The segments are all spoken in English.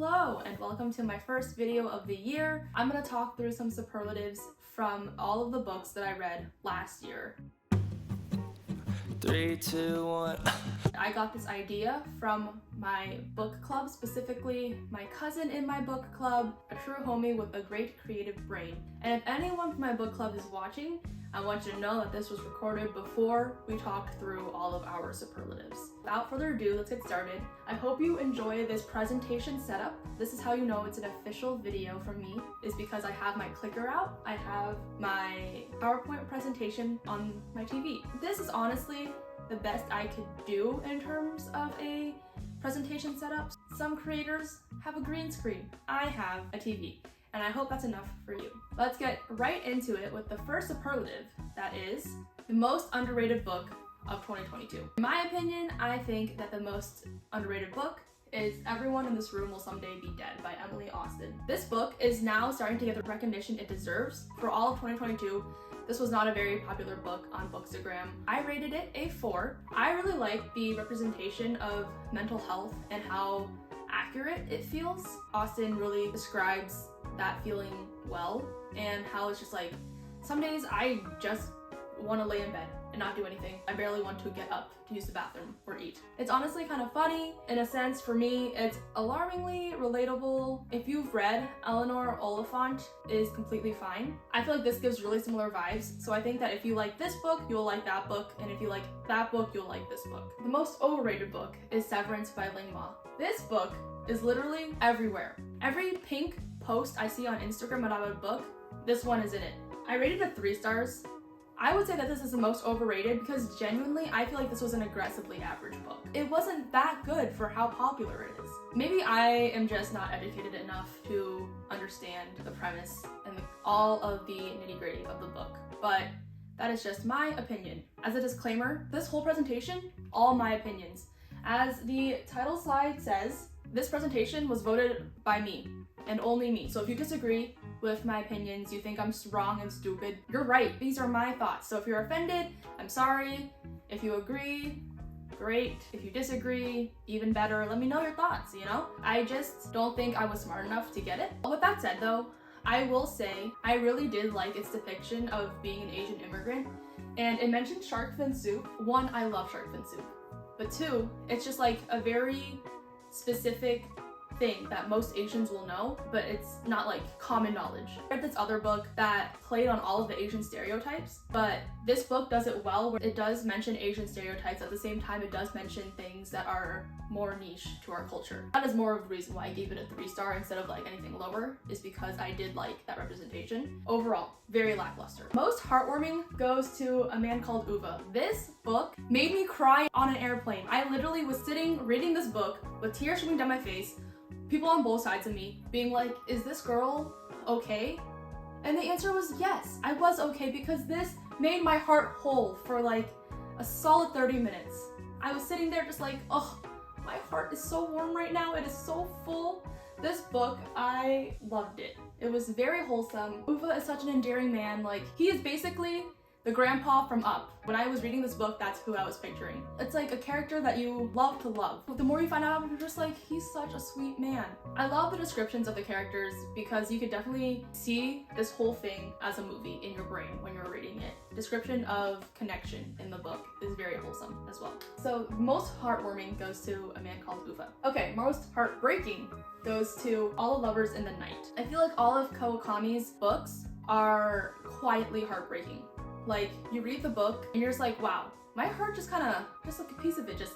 Hello and welcome to my first video of the year. I'm gonna talk through some superlatives from all of the books that I read last year. 3, 2, 1. I got this idea from my book club, specifically my cousin in my book club, a true homie with a great creative brain. And if anyone from my book club is watching, I want you to know that this was recorded before we talked through all of our superlatives. Without further ado, let's get started. I hope you enjoy this presentation setup. This is how you know it's an official video from me, is because I have my clicker out, I have my PowerPoint presentation on my TV. This is honestly the best I could do in terms of a presentation setup. Some creators have a green screen. I have a TV. And I hope that's enough for you. Let's get right into it with the first superlative, that is the most underrated book of 2022. In my opinion, I think that the most underrated book is Everyone in This Room Will Someday Be Dead by Emily Austen. This book is now starting to get the recognition it deserves. For all of 2022, this was not a very popular book on Bookstagram. I rated it a 4. I really like the representation of mental health and how accurate it feels. Austen really describes that feeling well, and how it's just like, some days I just want to lay in bed and not do anything. I barely want to get up to use the bathroom or eat. It's honestly kind of funny. In a sense, for me, it's alarmingly relatable. If you've read Eleanor Oliphant is Completely Fine, I feel like this gives really similar vibes. So I think that if you like this book, you'll like that book, and if you like that book, you'll like this book. The most overrated book is Severance by Ling Ma. This book is literally everywhere. Every pink post I see on Instagram about a book, this one is in it. I rated it 3 stars. I would say that this is the most overrated because genuinely I feel like this was an aggressively average book. It wasn't that good for how popular it is. Maybe I am just not educated enough to understand the premise and all of the nitty-gritty of the book, but that is just my opinion. As a disclaimer, this whole presentation, all my opinions. As the title slide says, this presentation was voted by me and only me. So if you disagree with my opinions, you think I'm wrong and stupid, you're right. These are my thoughts. So if you're offended, I'm sorry. If you agree, great. If you disagree, even better. Let me know your thoughts, you know? I just don't think I was smart enough to get it. With that said though, I will say I really did like its depiction of being an Asian immigrant. And it mentioned shark fin soup. 1, I love shark fin soup. But 2, it's just like a very specific thing that most Asians will know, but it's not like common knowledge. I read this other book that played on all of the Asian stereotypes, but this book does it well, where it does mention Asian stereotypes. At the same time, it does mention things that are more niche to our culture. That is more of the reason why I gave it a 3 star instead of like anything lower, is because I did like that representation. Overall, very lackluster. Most heartwarming goes to A Man Called Uva. This book made me cry on an airplane. I literally was sitting reading this book with tears streaming down my face, people on both sides of me being like, is this girl okay? And the answer was yes, I was okay, because this made my heart whole for like a solid 30 minutes. I was sitting there just like, oh, my heart is so warm right now. It is so full. This book, I loved it. It was very wholesome. Uva is such an endearing man. Like, he is basically the grandpa from Up. When I was reading this book, that's who I was picturing. It's like a character that you love to love. But the more you find out, you're just like, he's such a sweet man. I love the descriptions of the characters because you could definitely see this whole thing as a movie in your brain when you're reading it. Description of connection in the book is very wholesome as well. So most heartwarming goes to A Man Called Uva. Okay, most heartbreaking goes to All the Lovers in the Night. I feel like all of Kawakami's books are quietly heartbreaking. Like, you read the book and you're just like, wow, my heart just like a piece of it just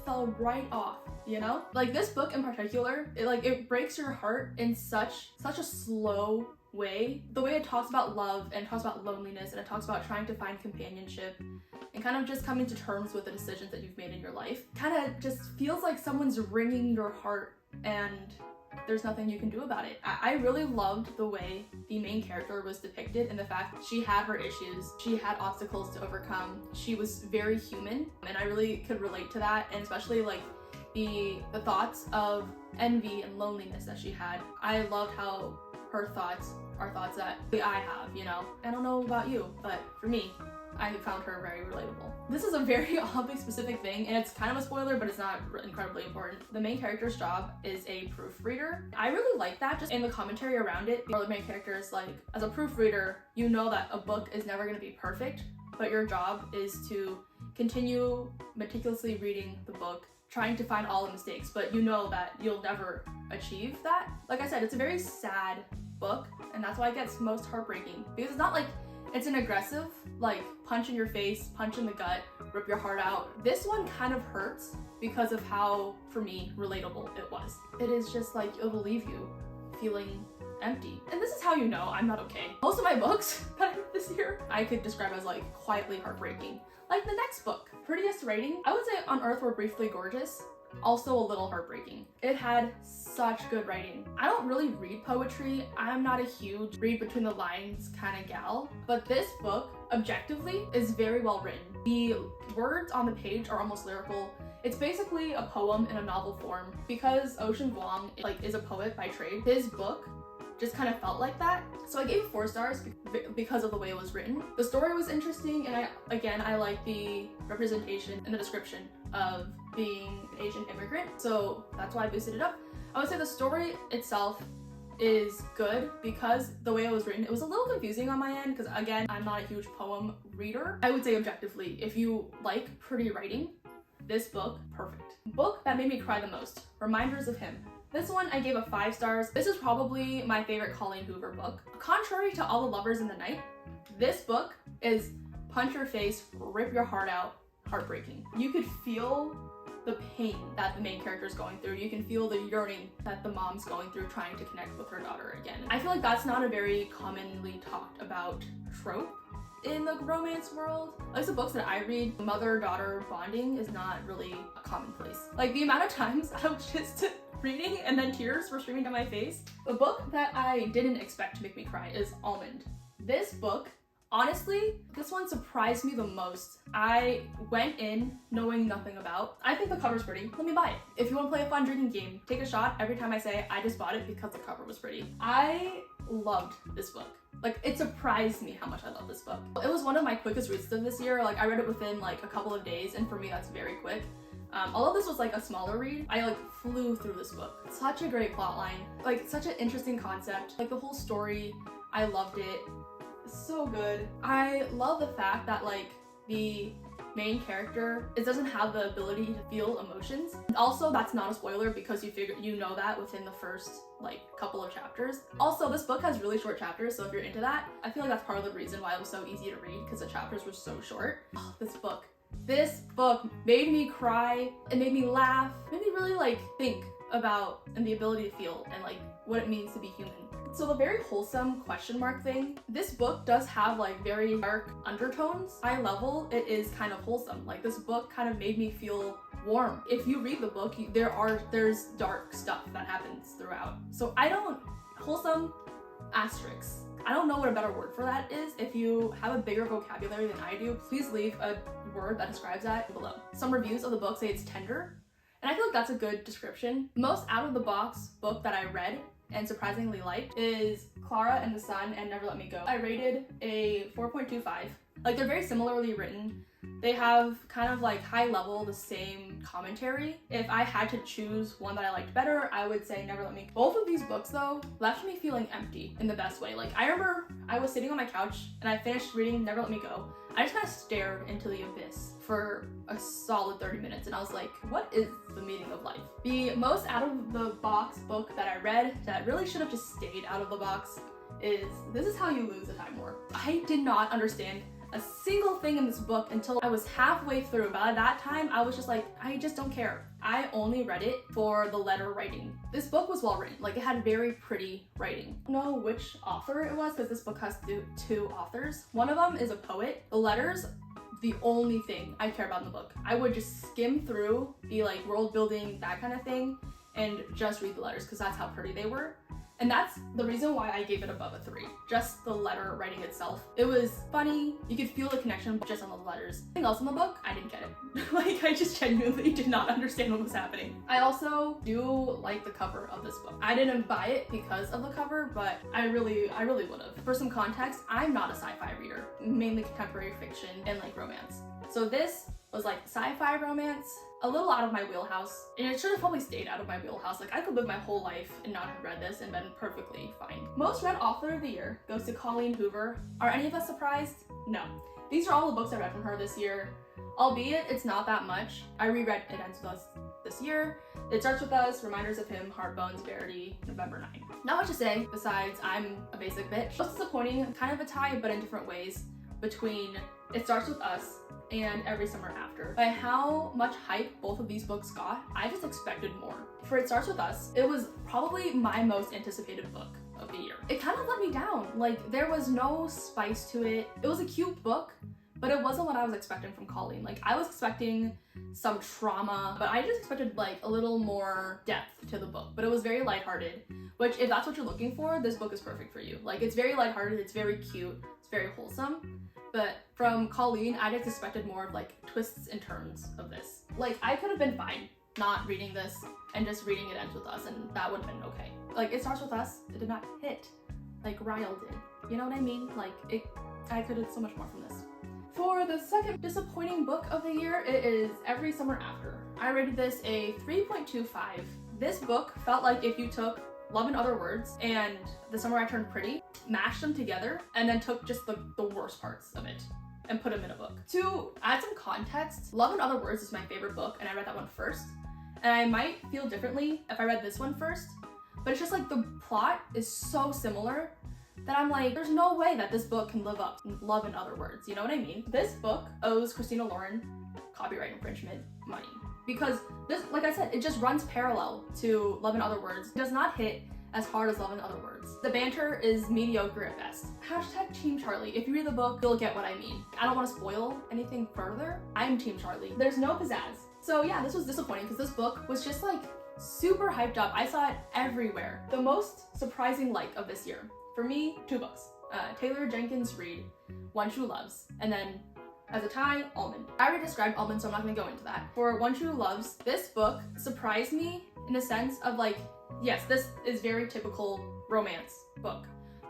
fell right off, you know? Like, this book in particular, it breaks your heart in such a slow way. The way it talks about love and talks about loneliness, and it talks about trying to find companionship and kind of just coming to terms with the decisions that you've made in your life, kind of just feels like someone's wringing your heart and there's nothing you can do about it. I really loved the way the main character was depicted, and the fact that she had her issues, she had obstacles to overcome, she was very human, and I really could relate to that, and especially like the thoughts of envy and loneliness that she had. I loved how her thoughts are thoughts that I have, you know? I don't know about you, but for me, I found her very relatable. This is a very oddly specific thing, and it's kind of a spoiler, but it's not incredibly important. The main character's job is a proofreader. I really like that, just in the commentary around it. The main character is like, as a proofreader, you know that a book is never gonna be perfect, but your job is to continue meticulously reading the book, trying to find all the mistakes, but you know that you'll never achieve that. Like I said, it's a very sad book, and that's why it gets most heartbreaking, because it's not like it's an aggressive, like, punch in your face, punch in the gut, rip your heart out. This one kind of hurts because of how, for me, relatable it was. It is just like, it'll leave you feeling empty. And this is how you know I'm not okay. Most of my books that I read this year, I could describe as like quietly heartbreaking. Like the next book, prettiest writing, I would say On Earth We're Briefly Gorgeous. Also a little heartbreaking. It had such good writing. I don't really read poetry. I'm not a huge read between the lines kind of gal, but this book, objectively, is very well written. The words on the page are almost lyrical. It's basically a poem in a novel form. Because Ocean Vuong is a poet by trade, his book just kind of felt like that. So I gave it 4 stars because of the way it was written. The story was interesting, and I like the representation in the description of being an Asian immigrant, so that's why I boosted it up. I would say the story itself is good because the way it was written, it was a little confusing on my end, because again, I'm not a huge poem reader. I would say objectively, if you like pretty writing, this book, perfect. Book that made me cry the most, Reminders of Him. This one I gave a 5 stars. This is probably my favorite Colleen Hoover book. Contrary to All the Lovers in the Night, this book is punch your face, rip your heart out, heartbreaking. You could feel the pain that the main character is going through. You can feel the yearning that the mom's going through trying to connect with her daughter again. I feel like that's not a very commonly talked about trope in the romance world. At least the books that I read, mother-daughter bonding is not really a commonplace. Like the amount of times I was just reading and then tears were streaming down my face. The book that I didn't expect to make me cry is Almond. This book, honestly, this one surprised me the most. I went in knowing nothing about. I think the cover's pretty. Let me buy it. If you want to play a fun drinking game, take a shot every time I say I just bought it because the cover was pretty. I loved this book. Like, it surprised me how much I love this book. It was one of my quickest reads of this year. Like, I read it within like a couple of days, and for me that's very quick. Although this was like a smaller read, I like flew through this book. Such a great plotline, like such an interesting concept. Like the whole story, I loved it. So good. I love the fact that like the main character, it doesn't have the ability to feel emotions. Also, that's not a spoiler because you know that within the first like couple of chapters. Also, this book has really short chapters, so if you're into that, I feel like that's part of the reason why it was so easy to read, because the chapters were so short. Oh, this book made me cry, it made me laugh, made me really like think about and the ability to feel and like what it means to be human. So the very wholesome question mark thing, this book does have like very dark undertones. High level, it is kind of wholesome. Like this book kind of made me feel warm. If you read the book, there's dark stuff that happens throughout. So wholesome asterisks. I don't know what a better word for that is. If you have a bigger vocabulary than I do, please leave a word that describes that below. Some reviews of the book say it's tender, and I feel like that's a good description. Most out-of-the-box book that I read and surprisingly liked is Clara and the Sun and Never Let Me Go. I rated a 4.25. Like, they're very similarly written. They have kind of like high level the same commentary. If I had to choose one that I liked better, I would say Never Let Me Go. Both of these books though left me feeling empty in the best way. Like, I remember I was sitting on my couch and I finished reading Never Let Me Go. I just kind of stared into the abyss for a solid 30 minutes and I was like, what is the meaning of life? The most out of the box book that I read that really should have just stayed out of the box is This Is How You Lose a Time War. I did not understand a single thing in this book until I was halfway through. By that time, I was just like, I just don't care. I only read it for the letter writing. This book was well written. Like, it had very pretty writing. I don't know which author it was because this book has two authors. One of them is a poet. The letters, the only thing I care about in the book. I would just skim through the like world building, that kind of thing, and just read the letters because that's how pretty they were. And that's the reason why I gave it above a 3. Just the letter writing itself. It was funny. You could feel the connection just on the letters. Anything else in the book, I didn't get it. Like, I just genuinely did not understand what was happening. I also do like the cover of this book. I didn't buy it because of the cover, but I really would have. For some context, I'm not a sci-fi reader, mainly contemporary fiction and like romance. So this was like sci-fi romance, a little out of my wheelhouse, and it should have probably stayed out of my wheelhouse. Like, I could live my whole life and not have read this and been perfectly fine. Most read author of the year goes to Colleen Hoover. Are any of us surprised? No. These are all the books I read from her this year, albeit it's not that much. I reread It Ends With Us this year. It Starts With Us, Reminders of Him, Heartbones, Verity, November 9. Not much to say besides I'm a basic bitch. Most disappointing, kind of a tie, but in different ways, between It Starts With Us and Every Summer After. By how much hype both of these books got, I just expected more. For It Starts With Us, it was probably my most anticipated book of the year. It kind of let me down. Like, there was no spice to it. It was a cute book, but it wasn't what I was expecting from Colleen. Like, I was expecting some trauma, but I just expected like a little more depth to the book. But it was very lighthearted, which if that's what you're looking for, this book is perfect for you. Like, it's very lighthearted, it's very cute, it's very wholesome. But from Colleen, I just expected more of like twists and turns of this. Like, I could have been fine not reading this and just reading It Ends With Us, and that would have been okay. Like, It Starts With Us, it did not hit like Ryle did. You know what I mean? Like, I could have so much more from this. For the second disappointing book of the year, it is Every Summer After. I rated this a 3.25. This book felt like if you took Love in Other Words and The Summer I Turned Pretty, mashed them together, and then took just the worst parts of it and put them in a book. To add some context, Love in Other Words is my favorite book, and I read that one first. And I might feel differently if I read this one first, but it's just like the plot is so similar that I'm like, there's no way that this book can live up to Love in Other Words, you know what I mean? This book owes Christina Lauren copyright infringement money. Because this, like I said, it just runs parallel to Love in Other Words. It does not hit as hard as Love in Other Words. The banter is mediocre at best. Hashtag Team Charlie. If you read the book, you'll get what I mean. I don't want to spoil anything further. I'm Team Charlie. There's no pizzazz. So yeah, this was disappointing because this book was just like super hyped up. I saw it everywhere. The most surprising like of this year, for me, 2 books. Taylor Jenkins Reid, One True Loves, and then as a tie, Almond. I already described Almond, so I'm not gonna go into that. For One True Loves, this book surprised me in a sense of like, yes, this is very typical romance book.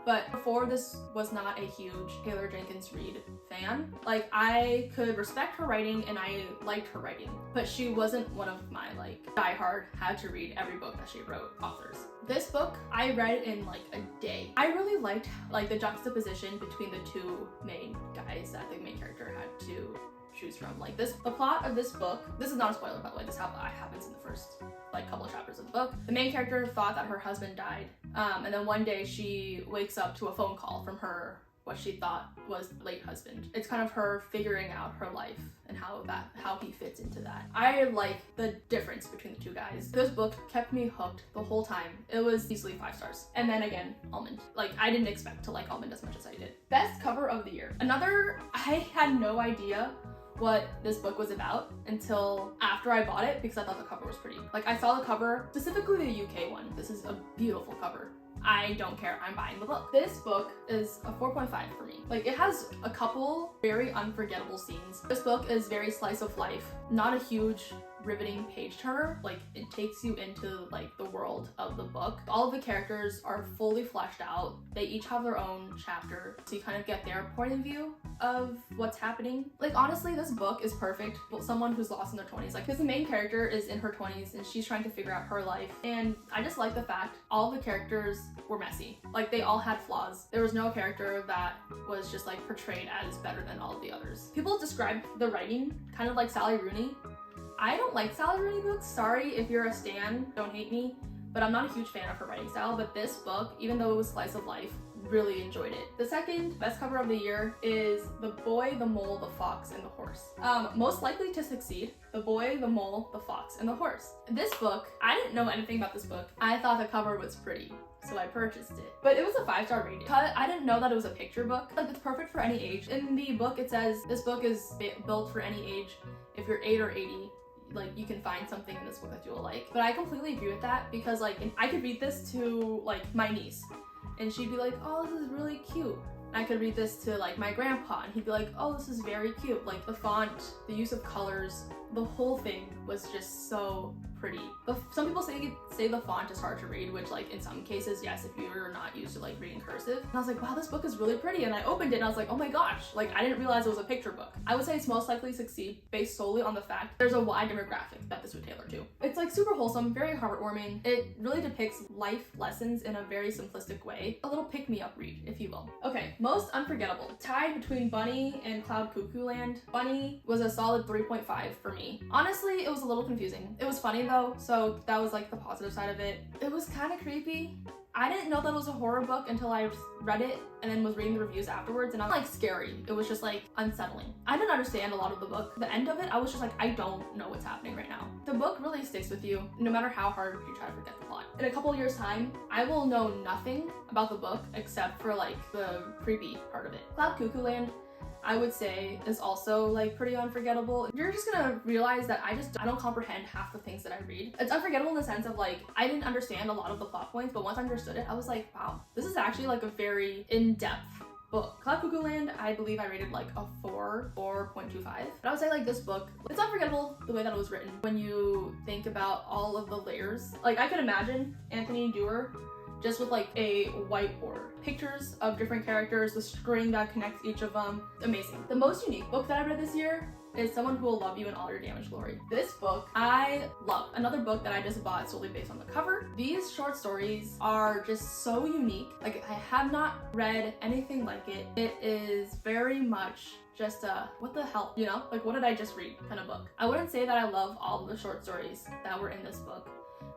But before, this was not a huge Taylor Jenkins Reid fan. Like, I could respect her writing and I liked her writing, but she wasn't one of my like diehard had to read every book that she wrote authors. This book I read in like a day. I really liked like the juxtaposition between the 2 main guys that the main character had to choose from. Like, the plot of this book, this is not a spoiler by the way, this happens in the first like couple of chapters of the book. The main character thought that her husband died, and then one day she wakes up to a phone call from her what she thought was late husband. It's kind of her figuring out her life and how he fits into that. I like the difference between the 2 guys. This book kept me hooked the whole time. It was easily 5 stars. And then again, Almond. Like, I didn't expect to like Almond as much as I did. Best cover of the year. I had no idea what this book was about until after I bought it because I thought the cover was pretty. Like, I saw the cover, specifically the UK one. This is a beautiful cover. I don't care, I'm buying the book. This book is a 4.5 for me. Like, it has a couple very unforgettable scenes. This book is very slice of life, not a huge riveting page turner. Like, it takes you into like the world of the book. All of the characters are fully fleshed out. They each have their own chapter, so you kind of get their point of view of what's happening. Like, honestly, this book is perfect for someone who's lost in their 20s. Like, because the main character is in her 20s and she's trying to figure out her life. And I just like the fact all the characters were messy. Like, they all had flaws. There was no character that was just like portrayed as better than all of the others. People describe the writing kind of like Sally Rooney. I don't like Sally Rooney books. Sorry if you're a stan, don't hate me, but I'm not a huge fan of her writing style. But this book, even though it was slice of life, really enjoyed it. The second best cover of the year is The Boy, the Mole, the Fox, and the Horse. Most likely to succeed, The Boy, the Mole, the Fox, and the Horse. This book, I didn't know anything about this book. I thought the cover was pretty, so I purchased it. But it was a 5-star rating. I didn't know that it was a picture book. Like, it's perfect for any age. In the book, it says this book is built for any age. If you're 8 or 80, like you can find something in this book that you'll like. But I completely agree with that because like I could read this to like my niece and she'd be like, oh, this is really cute. I could read this to like my grandpa and he'd be like, oh, this is very cute. Like the font, the use of colors, the whole thing was just so pretty. But some people say the font is hard to read, which like in some cases, yes, if you're not used to like reading cursive. And I was like, wow, this book is really pretty. And I opened it and I was like, oh my gosh, like I didn't realize it was a picture book. I would say it's most likely succeed based solely on the fact there's a wide demographic that this would tailor to. It's like super wholesome, very heartwarming. It really depicts life lessons in a very simplistic way. A little pick-me-up read, if you will. Okay, most unforgettable. Tied between Bunny and Cloud Cuckoo Land. Bunny was a solid 3.5 for me. Honestly, it was a little confusing. It was funny though, so that was like the positive side of it. It was kind of creepy. I didn't know that it was a horror book until I read it and then was reading the reviews afterwards, and I was like scary. It was just like unsettling. I didn't understand a lot of the book. The end of it, I was just like, I don't know what's happening right now. The book really sticks with you no matter how hard you try to forget the plot. In a couple years time, I will know nothing about the book except for like the creepy part of it. Cloud Cuckoo Land, I would say, is also like pretty unforgettable. You're just gonna realize that I don't comprehend half the things that I read. It's unforgettable in the sense of like, I didn't understand a lot of the plot points, but once I understood it, I was like, wow, this is actually like a very in-depth book. Cloud Cuckoo Land, I believe I rated like a 4.25. But I would say like this book, it's unforgettable the way that it was written. When you think about all of the layers, like I could imagine Anthony Dewar just with like a whiteboard. Pictures of different characters, the string that connects each of them. Amazing. The most unique book that I read this year is Someone Who Will Love You in All Your Damaged Glory. This book I love. Another book that I just bought solely based on the cover. These short stories are just so unique. Like I have not read anything like it. It is very much just a, what the hell, you know? Like what did I just read kind of book. I wouldn't say that I love all of the short stories that were in this book,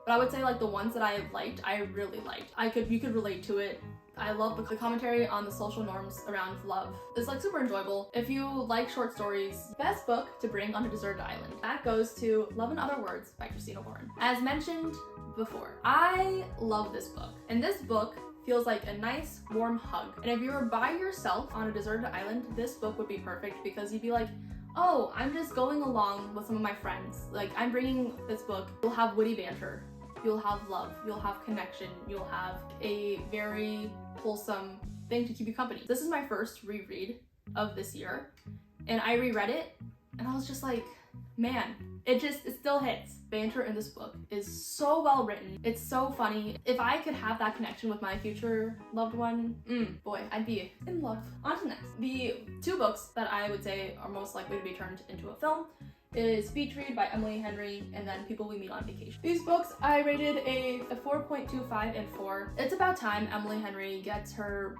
but I would say like the ones that I liked, I really liked. You could relate to it. I love the commentary on the social norms around love. It's like super enjoyable. If you like short stories, best book to bring on a deserted island. That goes to Love and Other Words by Christina Lauren. As mentioned before, I love this book. And this book feels like a nice warm hug. And if you were by yourself on a deserted island, this book would be perfect because you'd be like, oh, I'm just going along with some of my friends. Like I'm bringing this book. You'll have witty banter. You'll have love, you'll have connection, you'll have a very wholesome thing to keep you company. This is my first reread of this year, and I reread it, and I was just like, man, it still hits. Banter in this book is so well written. It's so funny. If I could have that connection with my future loved one, boy, I'd be in love. On to next. The two books that I would say are most likely to be turned into a film is Beach Read by Emily Henry and then People We Meet on Vacation. These books I rated a 4.25 and 4. It's about time Emily Henry gets her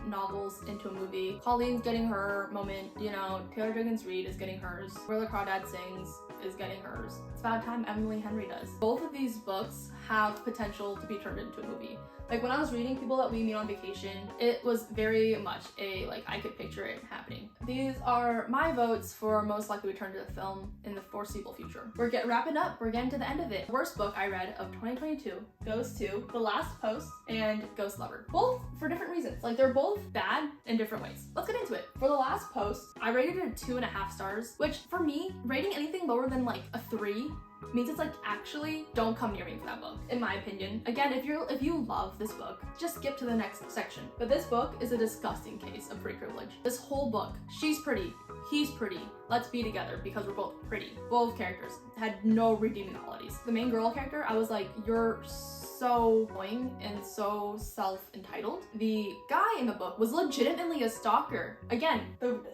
novels into a movie. Colleen's getting her moment, you know, Taylor Jenkins Reid is getting hers. Where the Crawdad Sings is getting hers. It's about time Emily Henry does. Both of these books have potential to be turned into a movie. Like when I was reading People That We Meet on Vacation, it was very much a, like, I could picture it happening. These are my votes for most likely to return to the film in the foreseeable future. We're wrapping up. We're getting to the end of it. The worst book I read of 2022 goes to The Last Post and Ghost Lover. Both for different reasons. Like they're both bad in different ways. Let's get into it. For The Last Post, I rated it 2.5 stars, which for me, rating anything lower than like a 3 means it's like, actually don't come near me for that book, in my opinion. Again, if you love this book, just skip to the next section. But this book is a disgusting case of pretty privilege. This whole book, she's pretty, he's pretty, let's be together because we're both pretty. Both characters had no redeeming qualities. The main girl character, I was like, you're so annoying and so self-entitled. The guy in the book was legitimately a stalker. Again,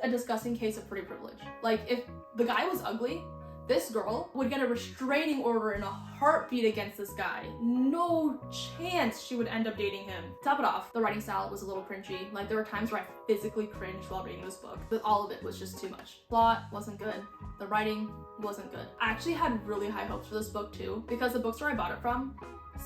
a disgusting case of pretty privilege. Like if the guy was ugly, this girl would get a restraining order in a heartbeat against this guy. No chance she would end up dating him. To top it off, the writing style was a little cringy. Like there were times where I physically cringed while reading this book, but all of it was just too much. Plot wasn't good. The writing wasn't good. I actually had really high hopes for this book too, because the bookstore I bought it from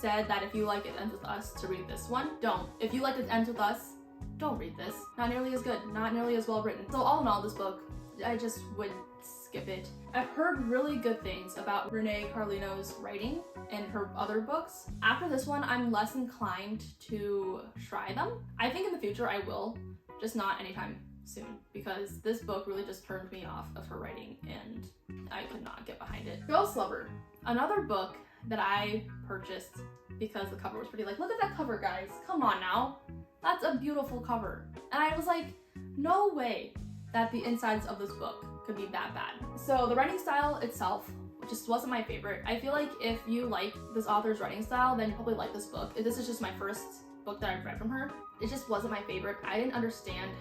said that if you like It Ends With Us to read this one, don't. If you like It Ends With Us, don't read this. Not nearly as good, not nearly as well written. So all in all, this book, I just would skip it. I've heard really good things about Renee Carlino's writing and her other books. After this one, I'm less inclined to try them. I think in the future I will, just not anytime soon because this book really just turned me off of her writing and I could not get behind it. Ghost Lover, another book that I purchased because the cover was pretty. Like, look at that cover, guys. Come on now. That's a beautiful cover. And I was like, no way that the insides of this book could be that bad. So the writing style itself just wasn't my favorite. I feel like if you like this author's writing style, then you probably like this book. This is just my first book that I've read from her. It just wasn't my favorite. I didn't understand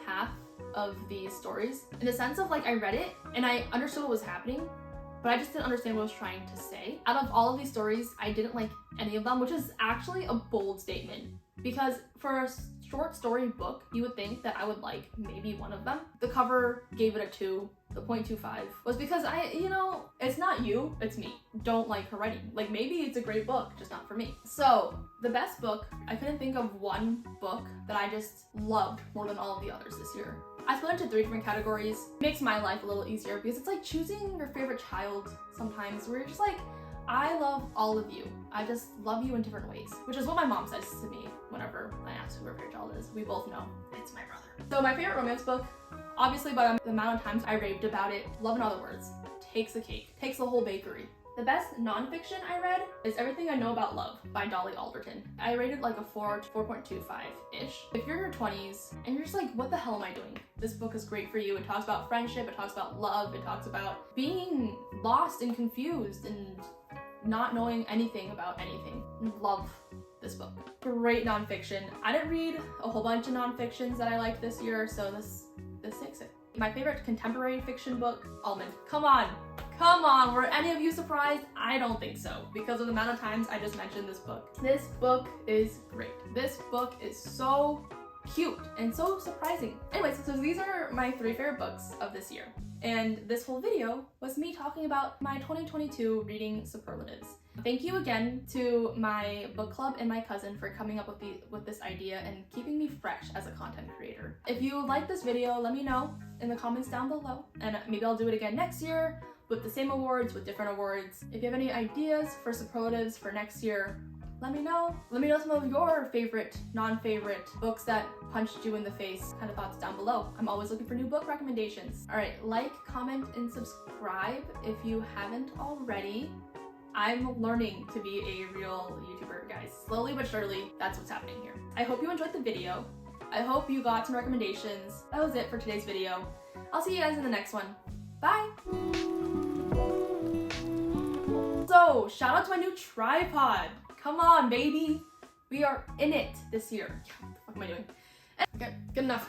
half of these stories in the sense of like I read it and I understood what was happening, but I just didn't understand what it was trying to say. Out of all of these stories, I didn't like any of them, which is actually a bold statement because for a short story book, you would think that I would like maybe one of them. The cover gave it a 2. The 0.25 was because it's not you, it's me. Don't like her writing. Like maybe it's a great book, just not for me. So the best book, I couldn't think of one book that I just loved more than all of the others this year. I split into 3 different categories. It makes my life a little easier because it's like choosing your favorite child sometimes where you're just like, I love all of you. I just love you in different ways, which is what my mom says to me whenever I ask who her favorite child is. We both know it's my brother. So my favorite romance book, obviously by the amount of times I raved about it, Love in Other Words, takes the cake, takes the whole bakery. The best nonfiction I read is Everything I Know About Love by Dolly Alderton. I rated like a 4 to 4.25-ish. If you're in your 20s and you're just like, what the hell am I doing? This book is great for you. It talks about friendship, it talks about love, it talks about being lost and confused and not knowing anything about anything. Love this book. Great nonfiction. I didn't read a whole bunch of nonfictions that I liked this year, so this takes it. My favorite contemporary fiction book, Almond. Come on, were any of you surprised? I don't think so, because of the amount of times I just mentioned this book. This book is great. This book is so cute and so surprising. Anyways, so these are my 3 favorite books of this year. And this whole video was me talking about my 2022 reading superlatives. Thank you again to my book club and my cousin for coming up with this idea and keeping me fresh as a content creator. If you like this video, let me know in the comments down below, and maybe I'll do it again next year with the same awards, with different awards. If you have any ideas for superlatives for next year, let me know. Let me know some of your favorite, non-favorite books that punched you in the face kind of thoughts down below. I'm always looking for new book recommendations. All right, like, comment, and subscribe if you haven't already. I'm learning to be a real YouTuber, guys. Slowly but surely, that's what's happening here. I hope you enjoyed the video. I hope you got some recommendations. That was it for today's video. I'll see you guys in the next one. Bye! So, shout out to my new tripod. Come on, baby. We are in it this year. What the fuck am I doing? Okay, good enough.